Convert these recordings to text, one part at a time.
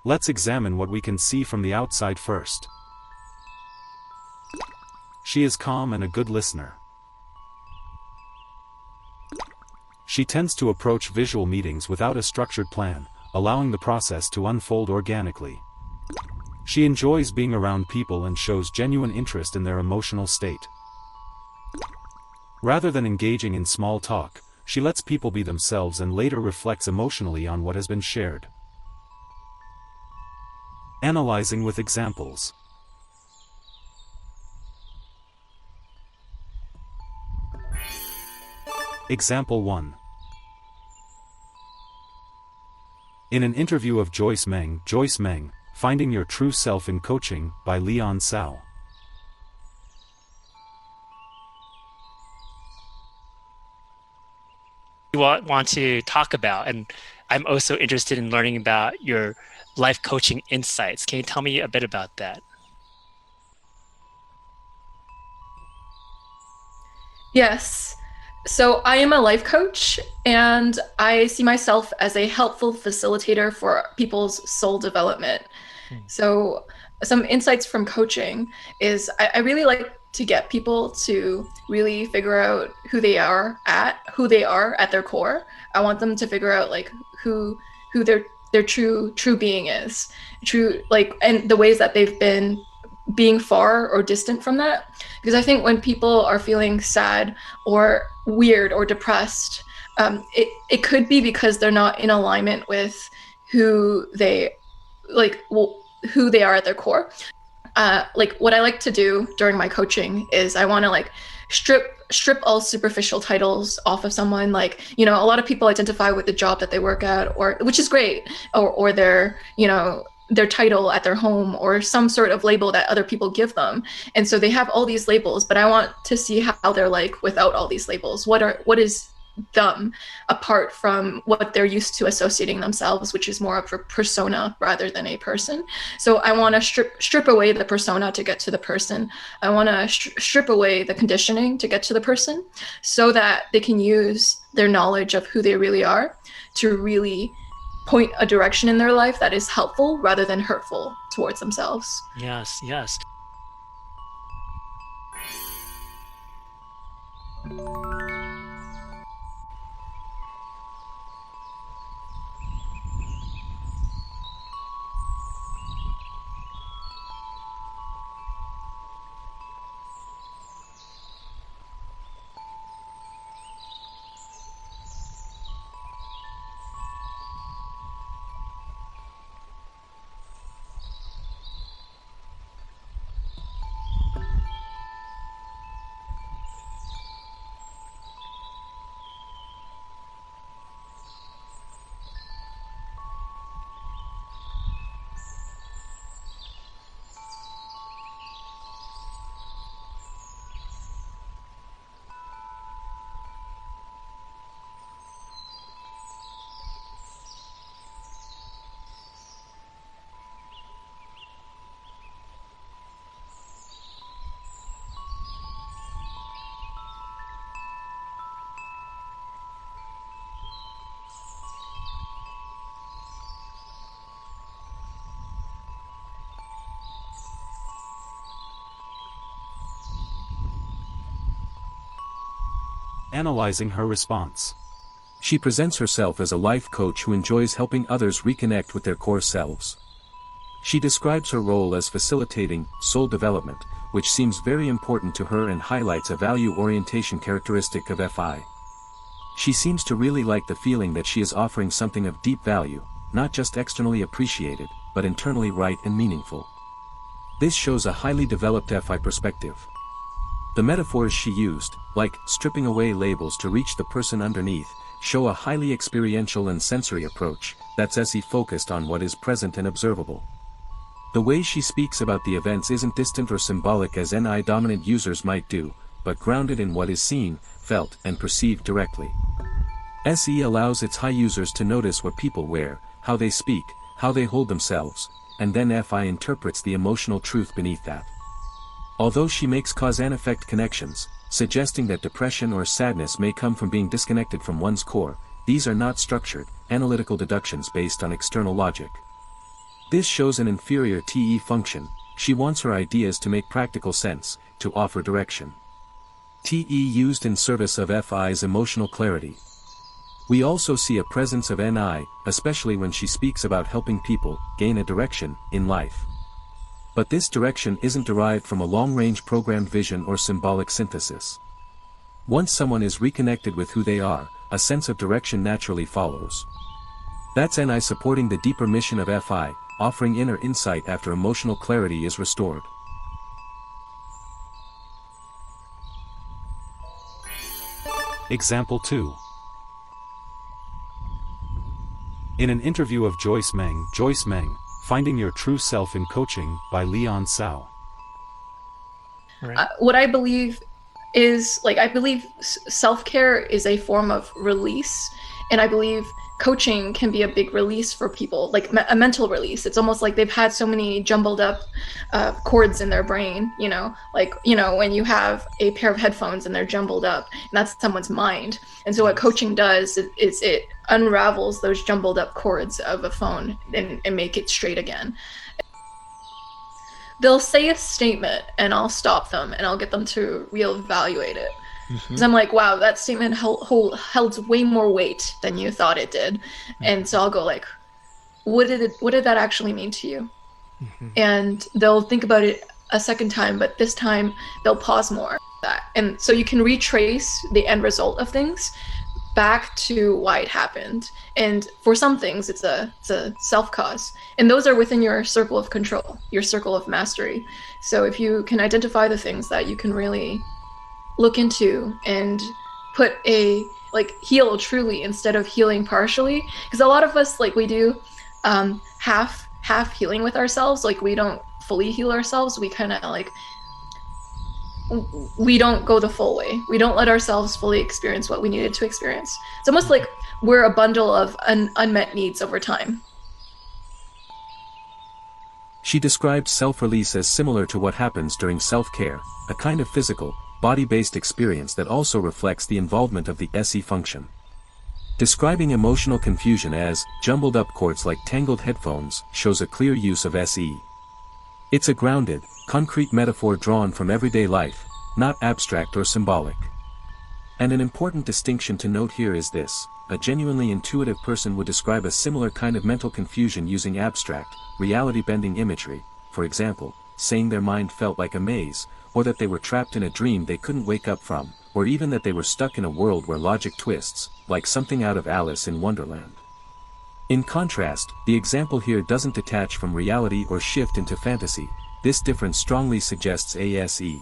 Let's examine what we can see from the outside first. She is calm and a good listener. She tends to approach visual meetings without a structured plan, allowing the process to unfold organically. She enjoys being around people and shows genuine interest in their emotional state. Rather than engaging in small talk, she lets people be themselves and later reflects emotionally on what has been shared. Analyzing with examples. Example 1. In an interview of Joyce Meng, Finding Your True Self in Coaching, by Leon Tsao. Want to talk about, and I'm also interested in learning about your life coaching insights. Can you tell me a bit about that? Yes. So I am a life coach, and I see myself as a helpful facilitator for people's soul development. So some insights from coaching is I really like to get people to really figure out who they are at their core. I want them to figure out like who their true being is, and the ways that they've been being far or distant from that. Because I think when people are feeling sad or weird or depressed, it could be because they're not in alignment with who they are at their core. What I like to do during my coaching is I want to strip all superficial titles off of someone. Like, a lot of people identify with the job that they work at, which is great, or their title at their home, or some sort of label that other people give them. And so they have all these labels, but I want to see how they're like without all these labels. What is them apart from what they're used to associating themselves, which is more of a persona rather than a person. So I want to strip away the persona to get to the person. I want to strip away the conditioning to get to the person, so that they can use their knowledge of who they really are to really point a direction in their life that is helpful rather than hurtful towards themselves. Yes, yes. Analyzing her response. She presents herself as a life coach who enjoys helping others reconnect with their core selves. She describes her role as facilitating soul development, which seems very important to her and highlights a value orientation characteristic of FI. She seems to really like the feeling that she is offering something of deep value, not just externally appreciated, but internally right and meaningful. This shows a highly developed FI perspective. The metaphors she used, like stripping away labels to reach the person underneath, show a highly experiential and sensory approach that's SE focused on what is present and observable. The way she speaks about the events isn't distant or symbolic as NI-dominant users might do, but grounded in what is seen, felt, and perceived directly. SE allows its high users to notice what people wear, how they speak, how they hold themselves, and then FI interprets the emotional truth beneath that. Although she makes cause and effect connections, suggesting that depression or sadness may come from being disconnected from one's core, these are not structured, analytical deductions based on external logic. This shows an inferior TE function. She wants her ideas to make practical sense, to offer direction. TE used in service of FI's emotional clarity. We also see a presence of NI, especially when she speaks about helping people gain a direction in life. But this direction isn't derived from a long-range programmed vision or symbolic synthesis. Once someone is reconnected with who they are, a sense of direction naturally follows. That's NI supporting the deeper mission of FI, offering inner insight after emotional clarity is restored. Example 2. In an interview of Joyce Meng, Finding Your True Self in Coaching by Leon Tsao. Right. What I believe is, I believe self-care is a form of release, and I believe coaching can be a big release for people, like a mental release. It's almost like they've had so many jumbled up chords in their brain, when you have a pair of headphones and they're jumbled up, and that's someone's mind. And so what coaching does is it unravels those jumbled up chords of a phone and make it straight again. They'll say a statement and I'll stop them and I'll get them to reevaluate it. Because I'm like, wow, that statement held way more weight than you thought it did. And so I'll go like, what did that actually mean to you? And they'll think about it a second time, but this time they'll pause more. And so you can retrace the end result of things back to why it happened. And for some things, it's a self-cause. And those are within your circle of control, your circle of mastery. So if you can identify the things that you can really look into and put heal truly instead of healing partially, because a lot of us we do half healing with ourselves. We don't fully heal ourselves. We kind of we don't go the full way. We don't let ourselves fully experience what we needed to experience. It's almost like we're a bundle of unmet needs over time. She described self-release as similar to what happens during self-care, a kind of physical, body-based experience that also reflects the involvement of the SE function. Describing emotional confusion as jumbled up chords like tangled headphones shows a clear use of SE. It's a grounded, concrete metaphor drawn from everyday life, not abstract or symbolic. And an important distinction to note here is this: a genuinely intuitive person would describe a similar kind of mental confusion using abstract, reality-bending imagery, for example, saying their mind felt like a maze, or that they were trapped in a dream they couldn't wake up from, or even that they were stuck in a world where logic twists, like something out of Alice in Wonderland. In contrast, the example here doesn't detach from reality or shift into fantasy. This difference strongly suggests ASE.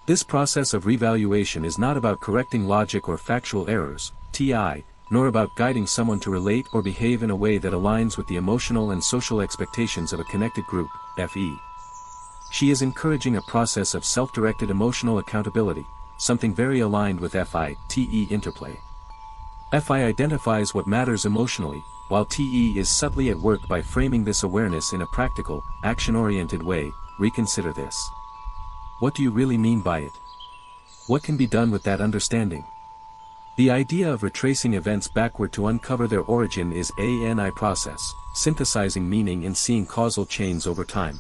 This process of revaluation is not about correcting logic or factual errors, TI, nor about guiding someone to relate or behave in a way that aligns with the emotional and social expectations of a connected group, FE. She is encouraging a process of self-directed emotional accountability, something very aligned with FI-TE interplay. FI identifies what matters emotionally, while TE is subtly at work by framing this awareness in a practical, action-oriented way. Reconsider this. What do you really mean by it? What can be done with that understanding? The idea of retracing events backward to uncover their origin is a NI process, synthesizing meaning and seeing causal chains over time.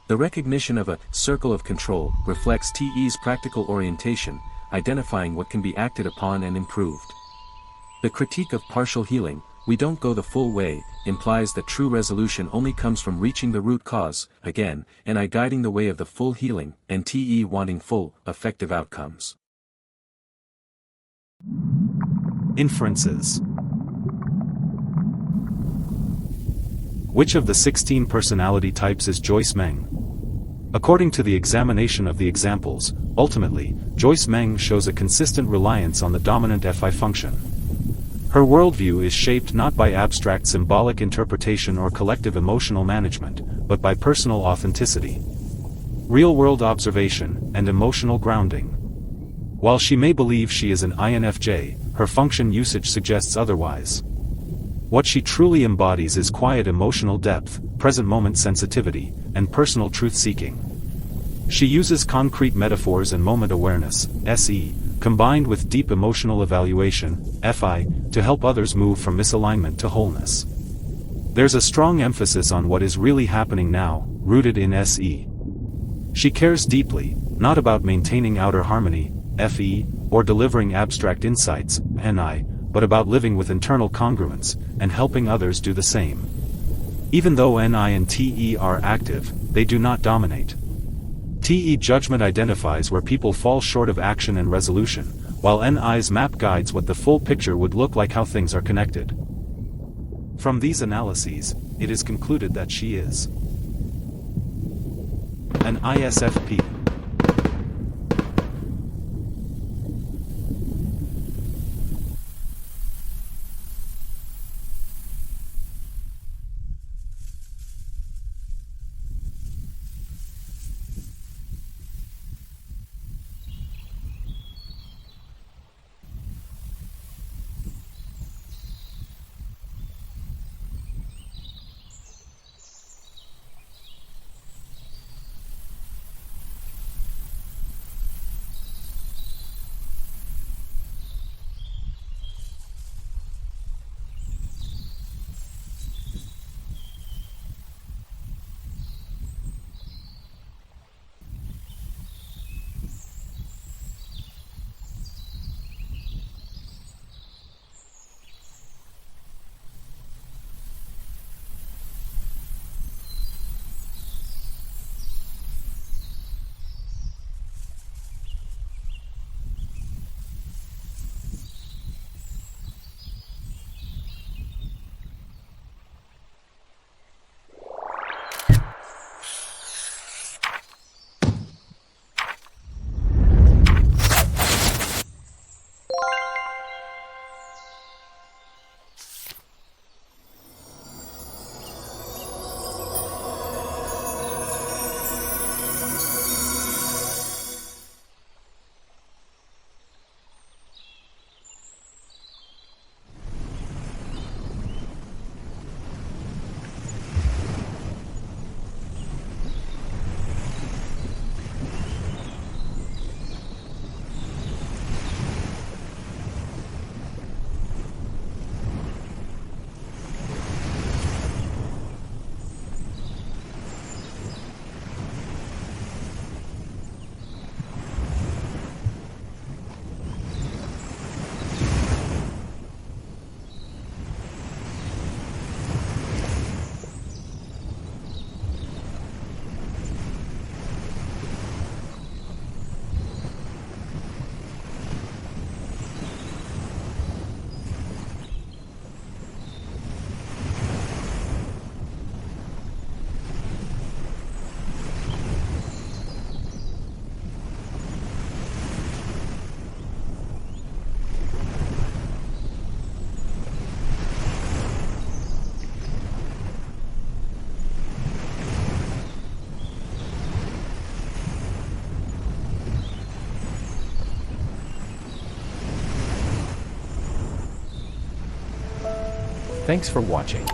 The recognition of a circle of control reflects TE's practical orientation, identifying what can be acted upon and improved. The critique of partial healing, we don't go the full way, implies that true resolution only comes from reaching the root cause, again, and I guiding the way of the full healing, and TE wanting full, effective outcomes. Inferences. Which of the 16 personality types is Joyce Meng? According to the examination of the examples, ultimately, Joyce Meng shows a consistent reliance on the dominant FI function. Her worldview is shaped not by abstract symbolic interpretation or collective emotional management, but by personal authenticity, real-world observation, and emotional grounding. While she may believe she is an INFJ, her function usage suggests otherwise. What she truly embodies is quiet emotional depth, present-moment sensitivity, and personal truth-seeking. She uses concrete metaphors and moment awareness, SE, combined with deep emotional evaluation, FI, to help others move from misalignment to wholeness. There's a strong emphasis on what is really happening now, rooted in SE. She cares deeply, not about maintaining outer harmony, FE, or delivering abstract insights, NI, but about living with internal congruence, and helping others do the same. Even though NI and TE are active, they do not dominate. TE judgment identifies where people fall short of action and resolution, while NI's map guides what the full picture would look like, how things are connected. From these analyses, it is concluded that she is an ISFP. Thanks for watching.